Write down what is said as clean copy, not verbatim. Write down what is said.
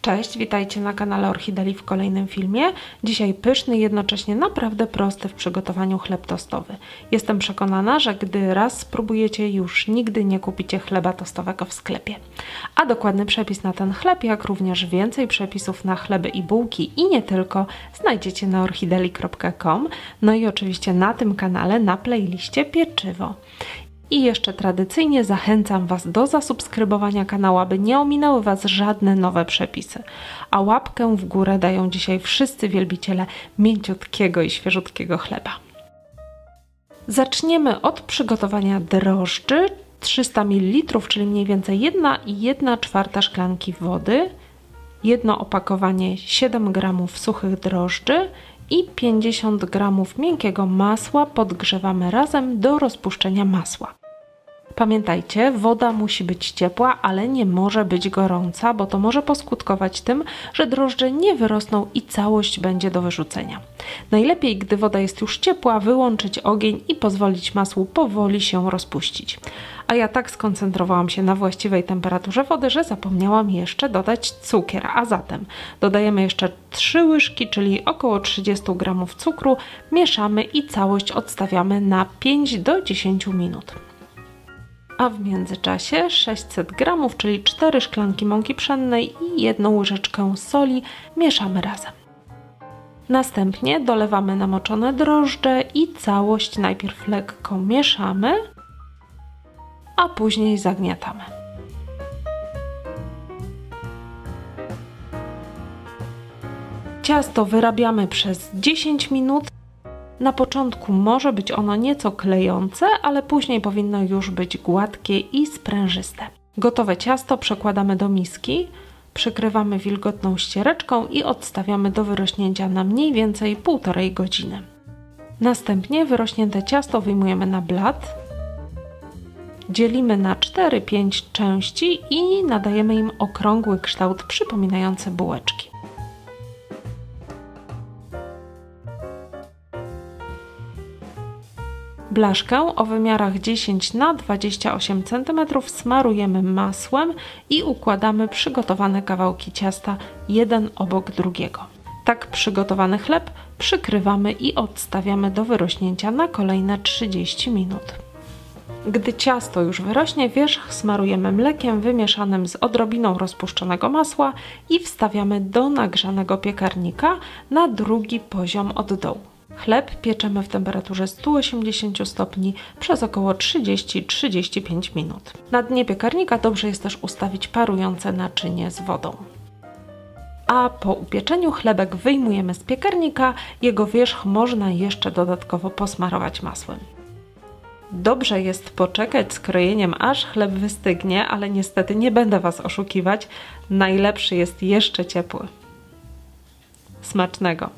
Cześć, witajcie na kanale Orchideli w kolejnym filmie. Dzisiaj pyszny, jednocześnie naprawdę prosty w przygotowaniu chleb tostowy. Jestem przekonana, że gdy raz spróbujecie, już nigdy nie kupicie chleba tostowego w sklepie. A dokładny przepis na ten chleb, jak również więcej przepisów na chleby i bułki i nie tylko, znajdziecie na orchideli.com. No i oczywiście na tym kanale na playliście pieczywo. I jeszcze tradycyjnie zachęcam Was do zasubskrybowania kanału, aby nie ominęły Was żadne nowe przepisy. A łapkę w górę dają dzisiaj wszyscy wielbiciele mięciutkiego i świeżutkiego chleba. Zaczniemy od przygotowania drożdży. 300 ml, czyli mniej więcej 1,1/4 szklanki wody, jedno opakowanie 7 g suchych drożdży i 50 g miękkiego masła podgrzewamy razem do rozpuszczenia masła. Pamiętajcie, woda musi być ciepła, ale nie może być gorąca, bo to może poskutkować tym, że drożdże nie wyrosną i całość będzie do wyrzucenia. Najlepiej, gdy woda jest już ciepła, wyłączyć ogień i pozwolić masłu powoli się rozpuścić. A ja tak skoncentrowałam się na właściwej temperaturze wody, że zapomniałam jeszcze dodać cukier. A zatem dodajemy jeszcze 3 łyżki, czyli około 30 g cukru, mieszamy i całość odstawiamy na 5 do 10 minut. A w międzyczasie 600 g, czyli 4 szklanki mąki pszennej i 1 łyżeczkę soli mieszamy razem. Następnie dolewamy namoczone drożdże i całość najpierw lekko mieszamy, a później zagniatamy. Ciasto wyrabiamy przez 10 minut. Na początku może być ono nieco klejące, ale później powinno już być gładkie i sprężyste. Gotowe ciasto przekładamy do miski, przykrywamy wilgotną ściereczką i odstawiamy do wyrośnięcia na mniej więcej 1,5 godziny. Następnie wyrośnięte ciasto wyjmujemy na blat, dzielimy na 4-5 części i nadajemy im okrągły kształt przypominający bułeczki. Blaszkę o wymiarach 10 na 28 cm smarujemy masłem i układamy przygotowane kawałki ciasta jeden obok drugiego. Tak przygotowany chleb przykrywamy i odstawiamy do wyrośnięcia na kolejne 30 minut. Gdy ciasto już wyrośnie, wierzch smarujemy mlekiem wymieszanym z odrobiną rozpuszczonego masła i wstawiamy do nagrzanego piekarnika na drugi poziom od dołu. Chleb pieczemy w temperaturze 180 stopni przez około 30-35 minut. Na dnie piekarnika dobrze jest też ustawić parujące naczynie z wodą. A po upieczeniu chlebek wyjmujemy z piekarnika, jego wierzch można jeszcze dodatkowo posmarować masłem. Dobrze jest poczekać z krojeniem, aż chleb wystygnie, ale niestety nie będę Was oszukiwać, najlepszy jest jeszcze ciepły. Smacznego!